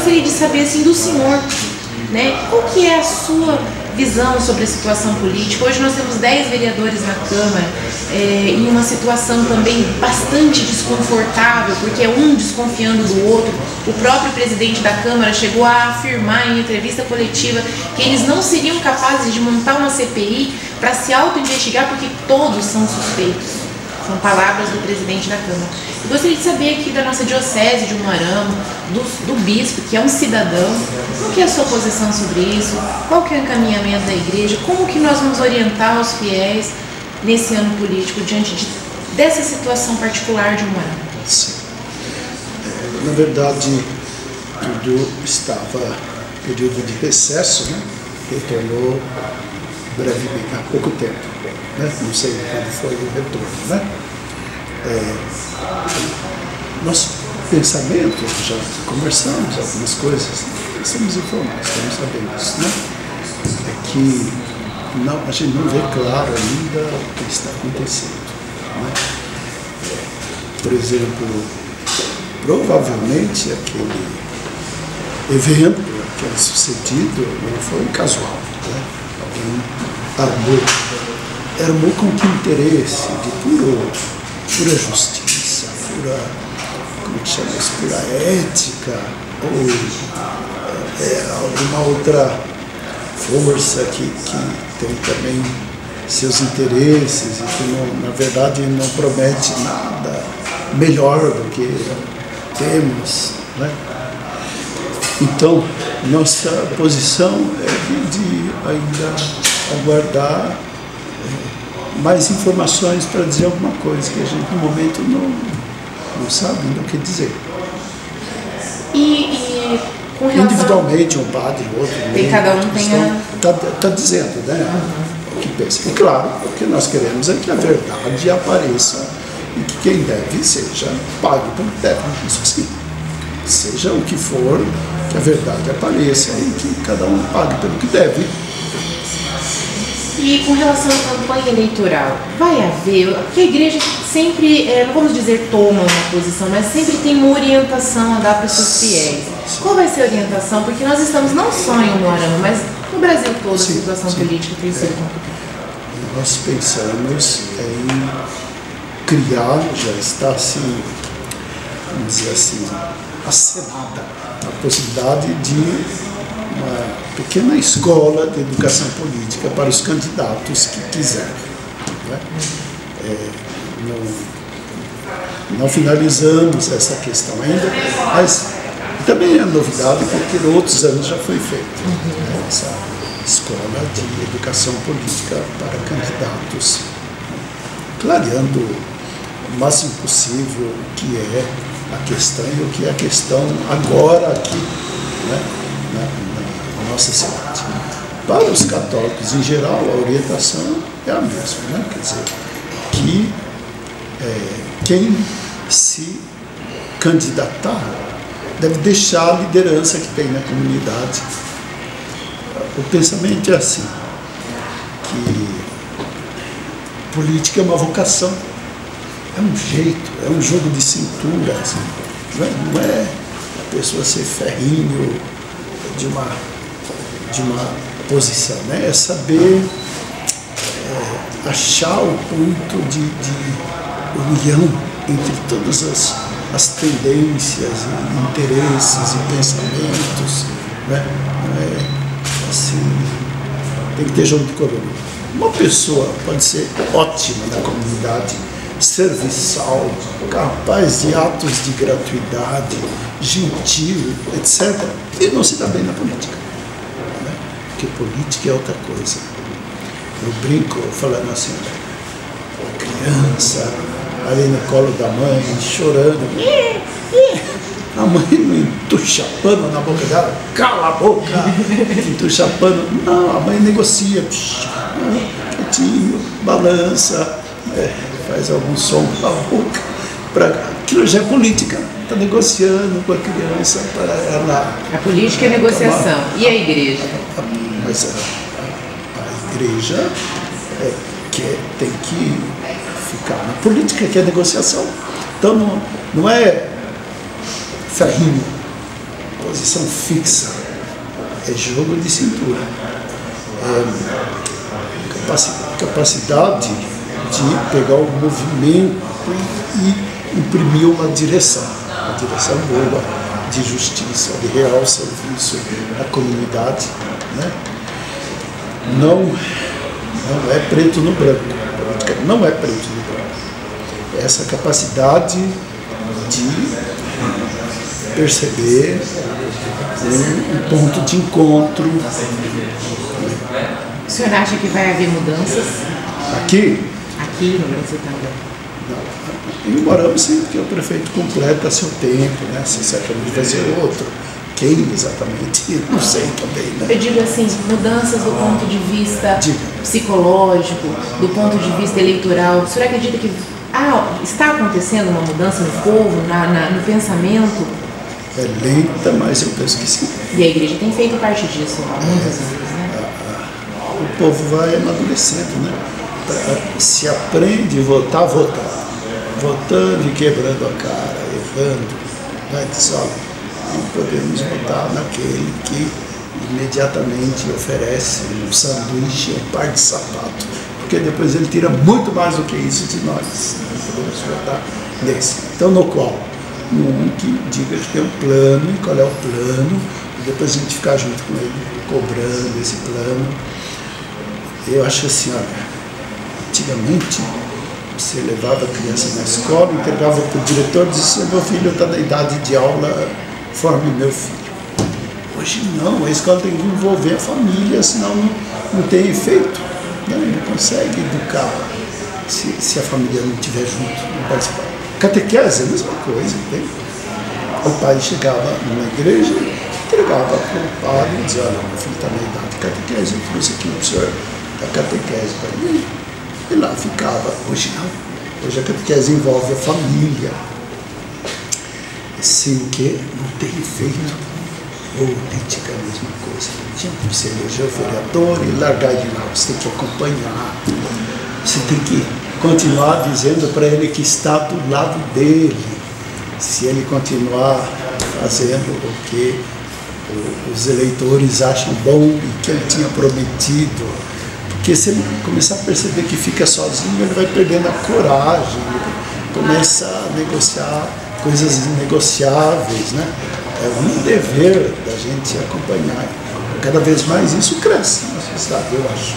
gostaria de saber, assim, do senhor, né, qual que é a sua visão sobre a situação política. Hoje nós temos 10 vereadores na Câmara, em uma situação também bastante desconfortável, porque é um desconfiando do outro. O próprio presidente da Câmara chegou a afirmar em entrevista coletiva que eles não seriam capazes de montar uma CPI para se auto-investigar porque todos são suspeitos. São palavras do presidente da Câmara. Eu gostaria de saber aqui da nossa diocese de Umuarama, do bispo, que é um cidadão, qual que é a sua posição sobre isso, qual que é o encaminhamento da igreja, como que nós vamos orientar os fiéis nesse ano político diante dessa situação particular de Umuarama? Sim. Na verdade, tudo estava em período de recesso, né? Retornou brevemente, há pouco tempo. Né? Não sei quando foi o retorno, né? Nosso pensamento, já conversamos algumas coisas, estamos informados, estamos sabendo, né? É que a gente não vê claro ainda o que está acontecendo, né? Por exemplo, provavelmente aquele evento, aquele sucedido, não foi casual, né? Alguém armou com que interesse de pura justiça, como que chama isso, pura ética, ou alguma outra força que tem também seus interesses e que, na verdade, não promete nada melhor do que temos, né? Então, nossa posição é de ainda aguardar mais informações para dizer alguma coisa que a gente, no momento, não sabe o que dizer. E com relação... Individualmente, um padre, outro... Cada um tem Está dizendo, né? O que pensa. E claro, o que nós queremos é que a verdade apareça e que quem deve seja pago pelo que deve. Isso sim. Seja o que for, que a verdade apareça e que cada um pague pelo que deve. E com relação à campanha eleitoral, vai haver, porque a igreja sempre, não vamos dizer toma uma posição, mas sempre tem uma orientação a dar para os seus fiéis. Qual vai ser a orientação? Porque nós estamos não só em Umuarama, mas no Brasil todo a situação política tem sido complicada. Nós pensamos em criar, já está assim, vamos dizer assim, acenada a possibilidade de uma pequena escola de educação política para os candidatos que quiserem. Né? Não finalizamos essa questão ainda, mas também é novidade porque outros anos já foi feito, né? Essa escola de educação política para candidatos, clareando o máximo possível o que é a questão e o que é a questão agora aqui, né? Na nossa cidade. Para os católicos em geral, a orientação é a mesma, né? Quer dizer, que quem se candidatar deve deixar a liderança que tem na comunidade. O pensamento é assim, que política é uma vocação, é um jeito, é um jogo de cintura, assim. Não é a pessoa ser ferrinho de uma posição, né? É saber achar o ponto de união entre todas as tendências, e interesses e pensamentos, né? Assim, tem que ter jogo de coluna. Uma pessoa pode ser ótima na comunidade, serviçal, capaz de atos de gratuidade, gentil, etc. E não se dá bem na política, né? Porque política é outra coisa. Eu brinco falando assim, criança ali no colo da mãe, chorando, a mãe não entuxa pano na boca dela, cala a boca, entuxa pano, não, a mãe negocia, quietinho, balança, faz algum som com a boca, aquilo já é política, está negociando com a criança para ela... A política é negociação, e a igreja? Mas a igreja tem que ficar na política, que é negociação, então não é ferrinho, posição fixa, é jogo de cintura. Capacidade de pegar o movimento e imprimir uma direção boa, de justiça, de real serviço à comunidade, né? Não é preto no branco, não é preto no branco. Essa capacidade de perceber um ponto de encontro. O senhor acha que vai haver mudanças? Aqui? Aqui no Brasil também. Não. Em Umarama, sim, porque o prefeito completa seu tempo, né? Se certamente vai ser outro. Quem exatamente? Não sei também, né? Eu digo assim, mudanças do ponto de vista psicológico, do ponto de vista eleitoral. O senhor acredita que está acontecendo uma mudança no povo, no pensamento? É lenta, mas eu penso que sim. E a igreja tem feito parte disso há muitos anos, né? O povo vai amadurecendo, né? Se aprende a votar, votando e quebrando a cara, errando, vai dizer, olha, não podemos votar naquele que imediatamente oferece um sanduíche, um par de sapato, porque depois ele tira muito mais do que isso de nós. Não podemos votar nesse. Então, no qual? Um que diga que tem um plano, e qual é o plano, e depois a gente ficar junto com ele, cobrando esse plano. Eu acho assim, olha, antigamente você levava a criança na escola, entregava para o diretor e dizia, meu filho está na idade de aula, forme meu filho. Hoje não, a escola tem que envolver a família, senão não tem efeito. Não consegue educar se a família não estiver junto, não participar. Catequese é a mesma coisa, entende? O pai chegava numa igreja, entregava para o padre e dizia, olha, meu filho está na idade de catequese, eu trouxe aqui para o senhor a catequese para ele. E lá ficava. Hoje não. Hoje a catequese envolve a família. Sem o que não tem efeito. Política é a mesma coisa. Tinha que você eleger o vereador e largar de lá. Você tem que acompanhar. Você tem que continuar dizendo para ele que está do lado dele. Se ele continuar fazendo o que os eleitores acham bom e que ele tinha prometido. Porque se ele começar a perceber que fica sozinho, ele vai perdendo a coragem, começa a negociar coisas inegociáveis, né? É um dever da gente acompanhar. Cada vez mais isso cresce na sociedade, eu acho.